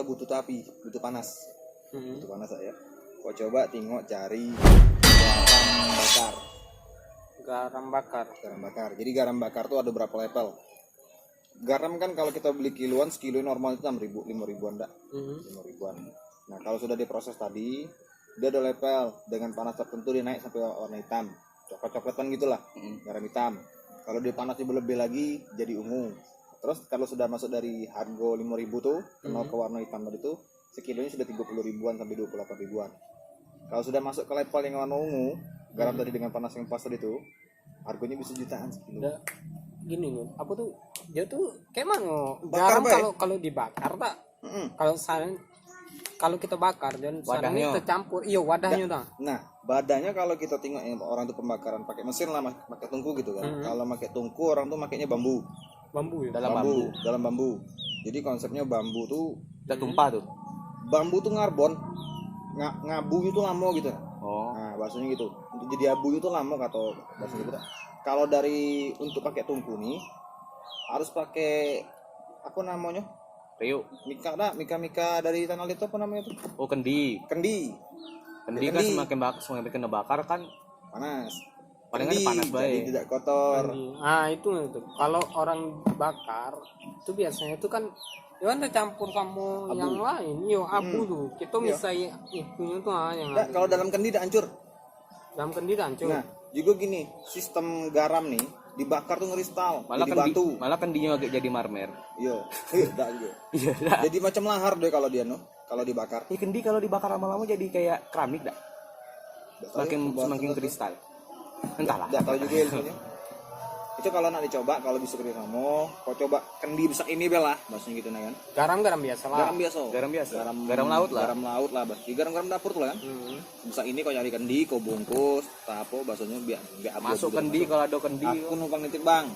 kita butuh api, butuh panas. Butuh panas ya. Kau coba tengok cari garam bakar. Garam bakar. Garam bakar. Jadi garam bakar tuh ada berapa level? Garam kan kalau kita beli kiloan, sekilo normal itu 6.000, 5.000-an enggak? 5.000-an. Nah, kalau sudah diproses tadi, dia ada level dengan panas tertentu dia naik sampai warna hitam. Coklat-coklatan gitulah. Garam hitam. Kalau dia panas lebih lagi jadi ungu. Terus kalau sudah masuk dari harga 5.000 tuh, kenal ke warna hitam tadi tuh, sekilonya sudah 30 ribuan sampai 28 ribuan. Kalau sudah masuk ke level yang warna ungu, garam tadi dengan panas yang pas tadi tuh, harganya bisa jutaan sekilo. Gini nih, aku tuh dia tuh kayak mana? Bakar, Garam kalau dibakar tak? Kalau kita bakar dan Wadahnya. sarangnya tercampur, iya wadahnya dah. Nah, badannya kalau kita tengok orang tuh pembakaran pakai mesin lah, pakai tungku gitu kan. Kalau pakai tungku orang tuh makainya bambu. Bambu ya. Dalam bambu. Jadi konsepnya bambu tuh Udah tumpah tuh. bambu tuh ngarbon. Ngabu itu lama gitu. Oh. Nah, bahasanya gitu. Untuk jadi abu itu lama kata bahasa gitu. Kalau dari untuk pakai tungku nih harus pakai apa namanya? Riuk. Mika dari tanah liat apa namanya tuh? Oh, kendi. Kendi Kan semakin kena bakar kan panas. paling panas Jadi baik. tidak kotor. Itu. Kalau orang bakar itu biasanya itu kan ya ada campur sama Abu. yang lain. Iya, abu tuh. Kita misalnya itunya tuh yang Nggak, kalau dalam kendi tidak hancur. dalam kendi hancur. Nah, juga gini, sistem garam nih dibakar tuh ngeristal, Malah jadi batu. malah kendinya agak jadi marmer. Iya, enggak juga. Iya. Jadi macam lahar deh kalau dia kalau dibakar. Ini kendi kalau dibakar lama-lama jadi kayak keramik dah. Semakin kristal. Entahlah. Enggak tahu juga ilmunya. Itu kalau nak dicoba, kalau bisa kerja kamu, kau coba kendi besar ini belah, bahasanya gitu nah kan. Garam biasa lah. Garam biasa. Garam laut lah. Garam laut lah, bah. Garam dapur tuh lah kan. Besar ini kau cari kendi, kau bungkus, apa bahasanya biar Masuk kendi kalau ada kendi. Aku numpang nitip bang,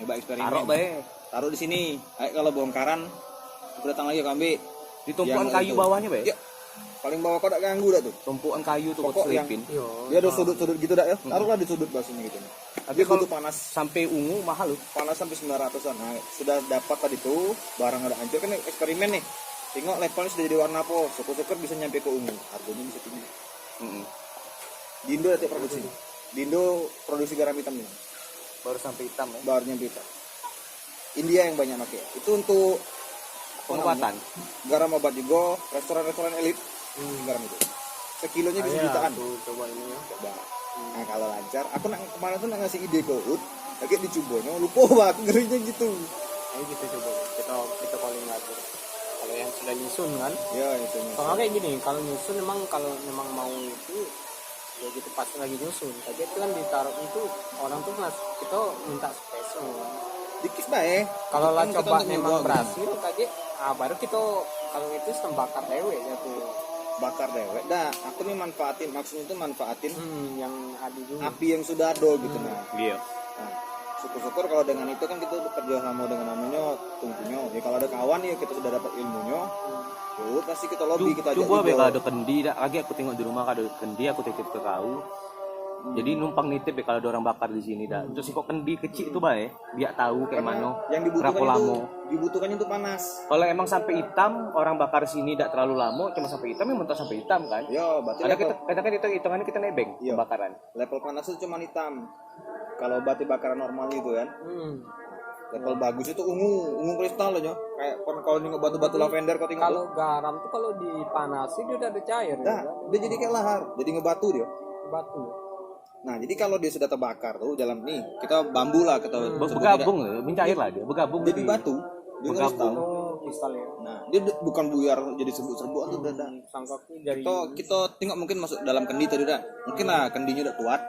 coba eksperimen. Taruh bae. Taruh di sini. Ayo kalau bongkaran, aku datang lagi kambing. Di tumpuan kayu bawahnya bae. Ya. Paling bawah kau tak ganggu dah tuh. Tumpuan kayu tuh Pokok kau selipin. Dia ada sudut-sudut gitu dah ya. Taruhlah di sudut bahasanya gitu. Tapi kalau panas Sampai ungu mahal loh. panas sampai 900-an. Nah, sudah dapat tadi tuh barang ada hancur kan eksperimen nih. Tengok levelnya sudah jadi warna apa. Syukur-syukur bisa nyampe ke ungu. Harganya bisa tinggi. Di Indo ada produksi. Di Indo produksi garam hitam nih. Baru sampai hitam ya. Baru nyampe hitam. India yang banyak pakai. Itu untuk Pengobatan. garam obat juga, restoran-restoran elit. Garam itu. Sekilonya bisa jutaan. Coba ini ya. Coba. Nah, kalau lancar, aku kemarin tuh ngasih ide ke Ut, lagi dicobanya, lupa aku ngerinya gitu. Ayo kita coba. Kita calling lagi. Kalau yang sudah nyusun kan. Ya, itu. Soalnya kayak gini, kalau nyusun kalau memang mau itu ya gitu pas lagi nyusun. Tapi itu kan ditaruh itu orang tuh kita minta spesial. Dikit bae. Kalau lah Kan kita coba untuk memang nyoba, berhasil tadi, baru kita kalau itu sistem bakar dewe ya tuh. bakar dewek. Dah, aku nih manfaatin, maksudnya itu manfaatin Yang ada juga. api yang sudah ada gitu nah. Iya. Nah, syukur-syukur kalau dengan itu kan kita bekerja sama dengan namanya tungkunya. Ya kalau ada kawan ya kita sudah dapat ilmunya. Ya pasti kita lobby, kita ajak Coba juga. be kalau ada kendi dah. Lagi aku tengok di rumah kalau ada kendi aku titip ke kau. Jadi numpang nitip ya kalau ada orang bakar di sini dah. Untuk kok kendi kecil itu bae, biar tahu kayak Karena mana. yang dibutuhkan berapa itu lama. dibutuhkannya itu panas. Kalau emang sampai hitam, orang bakar sini tidak terlalu lama, cuma sampai hitam ya mentok sampai hitam kan. Ya, berarti Ada level, kadang kita hitungannya kita nebeng Iya. pembakaran. level panas itu cuma hitam. Kalau batu bakaran normal gitu kan. Level bagus itu ungu kristal aja. Kayak kalau nengok batu-batu lavender kau tinggal. Kalau garam tuh kalau dipanasi dia udah ada cair. Nah, dia jadi kayak lahar, jadi ngebatu dia. Batu. Nah, jadi kalau dia sudah terbakar tuh dalam nih, kita bambu lah, kita sebut Bergabung ya, mencair lah dia, bergabung tidak. Jadi di- batu, dia kristal. Kristal ya. Nah, dia bukan buyar jadi serbuk-serbukan tuh udah. Sangkaknya dari Kita tengok mungkin masuk dalam kendi tadi dah. Mungkin lah kendinya udah kuat,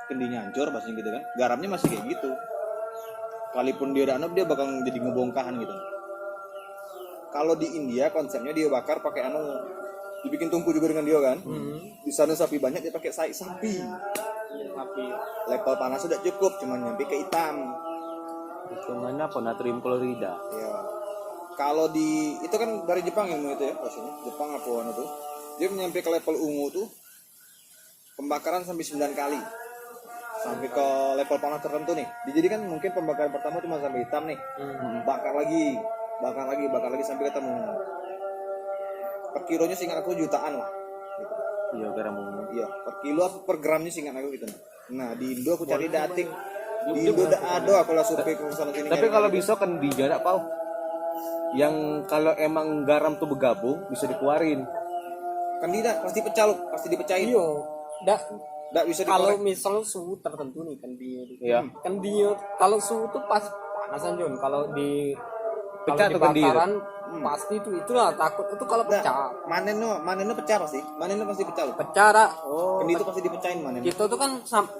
kendinya hancur pasti gitu kan. Garamnya masih kayak gitu. Kalaupun dia udah dia bakal jadi ngebongkahan gitu. Kalau di India konsepnya dia bakar pakai dibikin tungku juga dengan dia kan. Di sana sapi banyak dia pakai sapi. api. Level panas sudah cukup, cuma nyampe ke hitam. hitungannya apa natrium klorida. Ya. Kalau di itu kan dari Jepang yang itu ya, rasanya Jepang apa anu tuh. Dia nyampe ke level ungu tuh pembakaran sampai 9 kali. Sampai ke level panas tertentu nih. Jadi kan mungkin pembakaran pertama cuma sampai hitam nih. Bakar lagi sampai ketemu. per kilonya seingat aku jutaan lah gitu. Iya garam ungu. Iya, per kilo apa per gramnya seingat aku gitu. Nah, di Indo aku cari dating. Di Indo ada aku lah survei ke sana sini. Tapi kalau bisa kan di jarak pau. Yang kalau emang garam tuh bergabung bisa dikeluarin. kan tidak pasti pecah loh, pasti dipecahin. Iya, dak Enggak bisa kalau dikorek. misalnya suhu tertentu nih kan Iya. kalau suhu tuh pas panasan Jon, kalau di Pecah kalau tuh kendi itu. dibakaran pasti itulah takut itu kalau Enggak, pecah manennya pecah pasti. Manennya pasti pecah loh. pecah dak. Kendi itu pasti dipecahin manennya. Kita tuh kan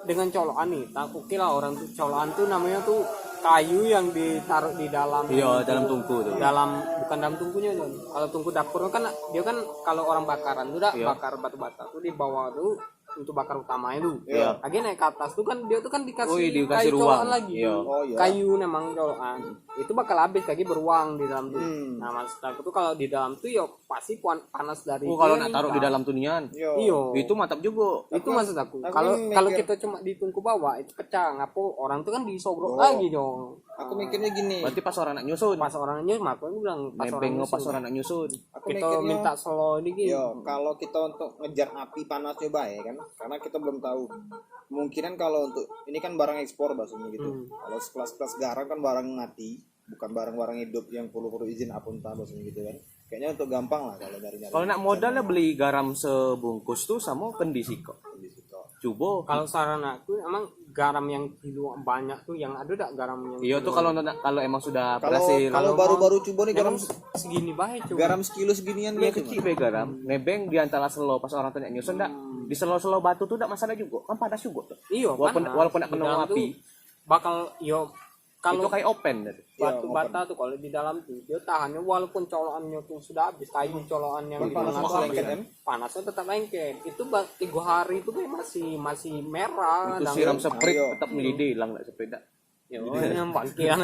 dengan colokan nih, tak kira orang tuh colokan tuh namanya tuh kayu yang ditaruh di dalam Iya, dalam tungku tuh. dalam bukan dalam tungkunya Jon. Kalau tungku dapur kan dia kan kalau orang bakaran tuh dak Iya. bakar batu bata tuh di bawah tuh untuk bakar utamanya tuh. Iya. Lagi naik ke atas tuh kan dia tuh kan dikasih, Oh, iya, dikasih kayu ruang. colokan lagi. Iya. Oh iya. Kayu memang colokan. Itu bakal habis lagi beruang di dalam tuh. Hmm. Nah, maksud aku tuh kalau di dalam tuh ya pasti panas dari Oh, kalau dia nak taruh di meningkat. dalam tunian. Yo. Iya. Itu mantap juga. Itu maksud aku. aku Kalau mikir- kalau kita cuma di tungku bawah itu pecah. Ngapo orang tuh kan Oh. disogrok lagi dong. Aku mikirnya gini. Berarti pas orang nak nyusun. Pas orangnya aku bilang pas orang Nebeng pas nyusun. orang nak nyusun. Aku Kita mikirnya minta slow dikit. yo, kalau kita untuk ngejar api panas coba ya kan, karena kita belum tahu. Kemungkinan kalau untuk ini kan barang ekspor bahasanya gitu. Kalau kelas-kelas garam kan barang mati, bukan barang-barang hidup yang perlu izin apunta bahasanya gitu kan. Kayaknya untuk gampang lah kalau nyari-nyari. Kalau nak modalnya beli garam sebungkus tuh sama kendi sih kok. Coba. Kalau saran aku emang garam yang kilo banyak tuh yang ada tak garam yang Iya tuh kalau emang sudah Kalau berhasil. kalau baru-baru coba nih garam segini baik coba. garam sekilo seginian Iya gitu. kecil be garam. Nebeng di antara selo pas orang tanya nyusun dak. Di selo-selo batu tuh dak masalah juga. Kan panas juga tuh. Iya, Walaupun nak Di kena dalam api. tuh bakal kalau Itu kayak open tadi. batu bata tuh kalau di dalam tuh dia tahannya walaupun colokannya tuh sudah habis kayu colokan yang Panas dimakan lengket kan? panasnya tetap lengket itu 3 hari itu kayak masih merah Itu dan- siram sprit Ayo. tetap melidih hilang nak sepeda. ya yang bagian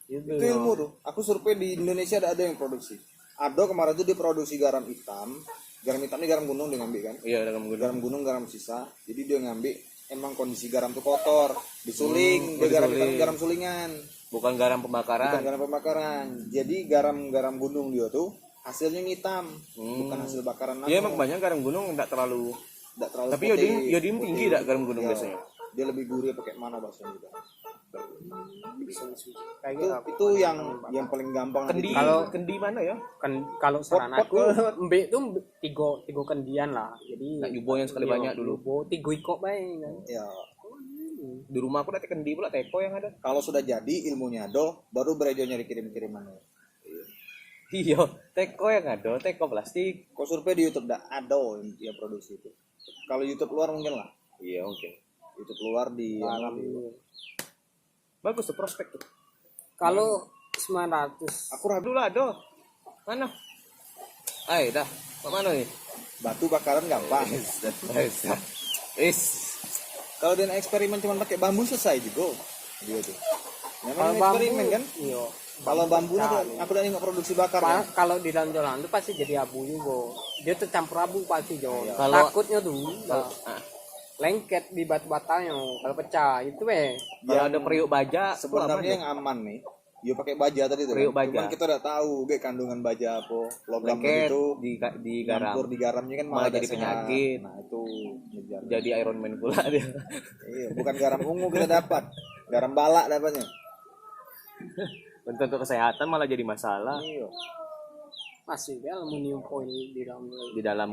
Itu ilmu tuh. Aku survei di Indonesia ada yang produksi. Ada kemarin tuh dia produksi garam hitam. Garam hitam ini garam gunung dia ngambil kan. Iya dalam gudang. Garam gunung, garam sisa. Jadi dia ngambil emang kondisi garam tuh kotor, disuling, dia garam hitam, garam sulingan, Bukan garam bukan pembakaran. garam pembakaran. Jadi garam-garam gunung dia tuh hasilnya hitam, bukan hasil bakaran Iya langsung. emang banyak garam gunung enggak terlalu. Nggak terlalu Tapi putih, yodium tinggi putih. dak garam gunung Iya. biasanya. Dia lebih gurih pakai mana bahasanya juga. kayak Itu gitu. itu yang paling gampang Kendi Kalau- kendi mana ya? kan kalau saran aku mbek tuh tiga kendian lah jadi Nak nyoba yang sekali banyak dulu. nyoba 3 ikok bae kan ya. Di rumah aku ada kendi pula teko yang ada. Kalau sudah jadi ilmunya do, baru berejo nyari kirim-kirimannya. Iya, teko yang ada, teko plastik. Kau survei di YouTube ada yang produksi itu. Kalau YouTube luar mungkin lah. Iya, oke. YouTube luar di Bagus tuh prospek tuh. kalau 900 aku ragu Dulu ada. Mana? Ayo dah. Ke mana nih? batu bakaran gampang. Is. Kalau dia eksperimen cuma pakai bambu selesai juga. Dia tuh. kalau Namanya eksperimen kan. iya Kalau bambu aku udah nggak produksi bakar kan. kalau di dalam jalan itu pasti jadi abu juga dia tercampur abu pasti Jo Kalau- takutnya tuh lengket di batu batanya kalau pecah itu Kalau ada periuk baja, Sebenarnya yang aman nih. Yo pakai baja tadi tuh. Periuk Kan? baja. Cuman kita udah tahu ge kandungan baja apa. Logam lengket itu di garam. campur di garamnya kan Malah ada jadi sehat. penyakit. Nah, itu ngejar. Jadi Iron Man pula dia. Iya, bukan garam ungu kita dapat. Garam balak dapatnya. Untuk kesehatan malah jadi masalah Iya. masih dia aluminium foil di dalam di dalam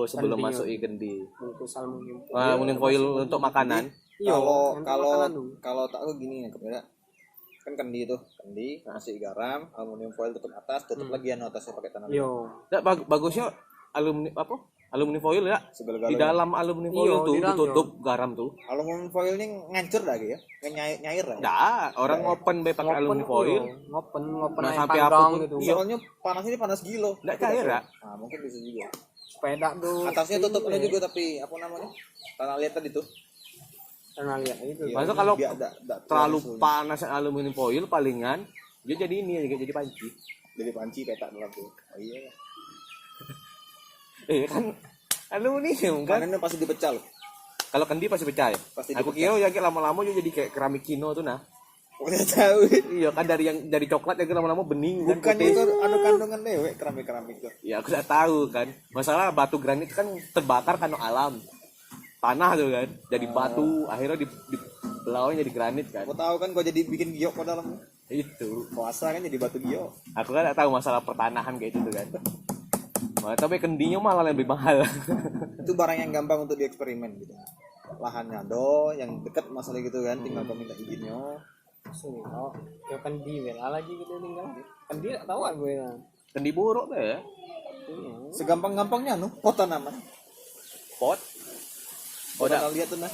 sebelum Kendi, masuk kendi. bungkus aluminium Aluminium foil untuk makanan. Iya, Kalau untuk kalau makanan tuh. kalau tak aku gini ya kemudian kan kendi itu kendi nasi garam aluminium foil tutup atas tutup lagi yang atasnya pakai tanah liat. Yo, Nggak, bagusnya aluminium apa? Aluminium foil ya. Segala-galanya. Di dalam aluminium Iya, foil tuh di dalam, ditutup garam tuh. aluminium foil ini ngancur dah ya nyair, nyair lah Nggak, orang open be pakai aluminium foil. ngopen Nah, air sampai panggang apa pun- gitu. iya. soalnya panas ini panas gilo Nggak cair ya? nah mungkin bisa juga Sepeda tuh. atasnya tutupnya juga tapi apa namanya tanah liat tadi tuh. Pernah lihat itu. Iya, Masa kalau biar nggak Terlalu keluar panas aluminium foil palingan dia jadi ini jadi panci. jadi panci petak dalam tuh. Oh iya. Kan aluminium kan. Panennya pasti dipecah loh. Kalau kendi pasti pecah ya. Pasti Aku dipecah. kira ya kayak lama-lama juga jadi kayak keramik kino tuh nah. Udah tahu. Iya kan dari coklat yang lama-lama bening kan. Bukannya putih. itu ada kandungan dewek keramik tuh. Ya aku tidak tahu kan. Masalah batu granit kan terbakar karena alam. Tanah tuh kan. Jadi batu akhirnya di belaunya jadi granit kan. Kau tahu kan kau jadi bikin giok kau dalam Itu. puasa kan jadi batu giok. Aku kan tidak tahu masalah pertanahan kayak itu tuh kan. Malah, tapi kendinya malah lebih mahal. Itu barang yang gampang untuk dieksperimen gitu. Lahannya do yang dekat masalah gitu kan, tinggal kau minta izinnya. Sini, oh, ya kan di Bela lagi gitu tinggal. Kan dia tak tahu gue lah. Kendi buruk tuh ya. Iya. Segampang-gampangnya pot tanaman. Pot. Oh, Udah. udah lihat tuh nah.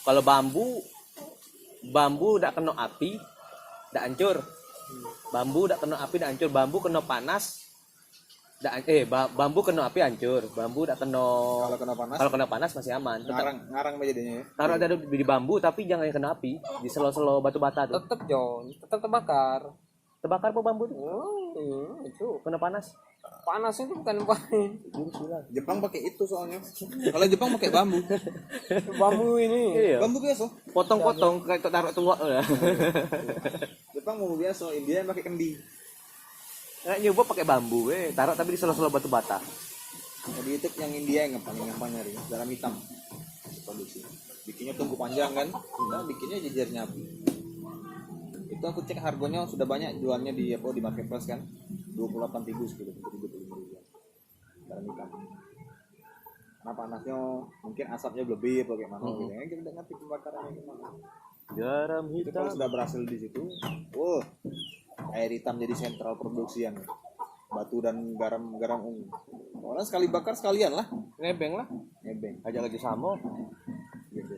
Kalau bambu udah kena api, udah hancur. Bambu udah kena api, udah hancur. Bambu kena panas, bambu kena api hancur. Bambu udah kena. Kalau kena panas masih aman. Ngarang jadinya ya. Taruh ada di bambu tapi jangan kena api. Di selo-selo batu bata tuh. Tetep John, tetep terbakar. Terbakar po bambu tuh. Oh, iya, itu Kena panas. panas itu bukan panas. Jepang pakai itu soalnya. Kalau Jepang pakai bambu. Bambu ini. Iya. Bambu biasa. Potong-potong kayak taruh tua ya. Jepang bambu biasa, India yang pakai kendi. Nggak nyoba pakai bambu, taruh tapi di selo-selo batu bata. Jadi itu yang India yang paling nyari dalam hitam produksi. Bikinnya tunggu panjang kan, kita bikinnya jejernya api. Itu aku cek harganya sudah banyak jualnya di marketplace kan, 28.000 sekilo, 75.000 dalam hitam. Karena panasnya mungkin asapnya lebih atau bagaimana gitu ya, kita ngerti pembakarannya gimana. Garam Itu kalau sudah berhasil di situ, air hitam jadi sentral produksian batu dan garam ungu. Orang sekali bakar sekalian lah, Nebeng lah. nebeng. Ajak lagi sama. Gitu.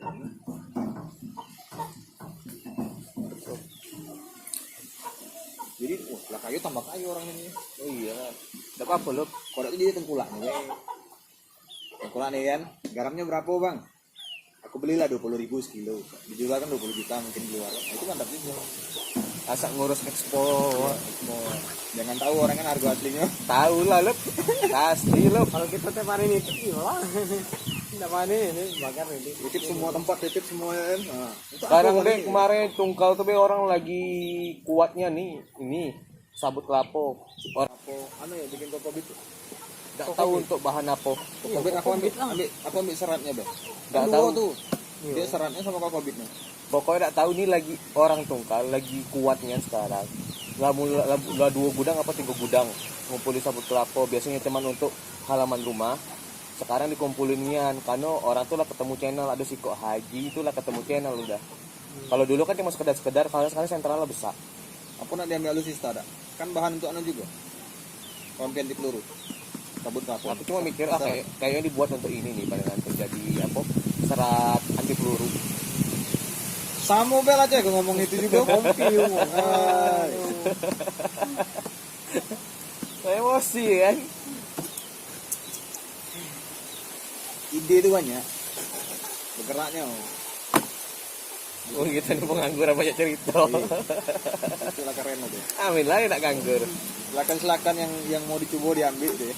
Jadi, lah kayu tambah kayu orang ini. Oh iya. Enggak apa-apa loh. Kodok itu jadi tengkulak nih. Tengkulak nih kan. Garamnya berapa bang? Aku belilah 20.000 sekilo. Dijual kan 20 juta mungkin di luar. Nah, itu mantap juga. Asal ngurus ekspor. Jangan tahu orang kan harga aslinya. Tahu lah lo. Pasti lo. Kalau kita tiap hari ini iya lah. Tidak mana ini bakar ini. Titip semua tempat, titip semua kan. Nah, itu Sekarang apa, deh Bang? kemarin tungkal tuh be orang lagi kuatnya nih. Ini sabut kelapa. Orang Anu ya bikin kokobit. enggak tahu untuk bahan apa. Kokobit aku ambil seratnya bang. Nggak Kan tahu. dua tuh. Dia seratnya sama kokobitnya. Pokoknya enggak tahu nih lagi orang tungkal lagi kuatnya sekarang. Lah 2 gudang apa 3 gudang ngumpulin sabut kelapa. Biasanya cuman untuk halaman rumah. Sekarang dikumpulinnya karena orang tuh lah ketemu channel, ada si kok haji itu lah ketemu channel udah. Kalau dulu kan cuma sekedar, kalau sekarang sentralnya besar. Apa nak diambil alusista ada? Kan bahan untuk anu juga. Kompen di peluru. Sabut kapal. Aku cuma mikir kayaknya dibuat untuk ini nih pada nanti jadi apa serat anti peluru. Sama bel aja aku ngomong itu juga. Kompi Emosi kan. Ide itu banyak. Bergeraknya. Oh kita nih pengangguran banyak cerita. Itulah keren tuh. Amin lah nak nganggur. Silakan yang mau dicoba diambil deh.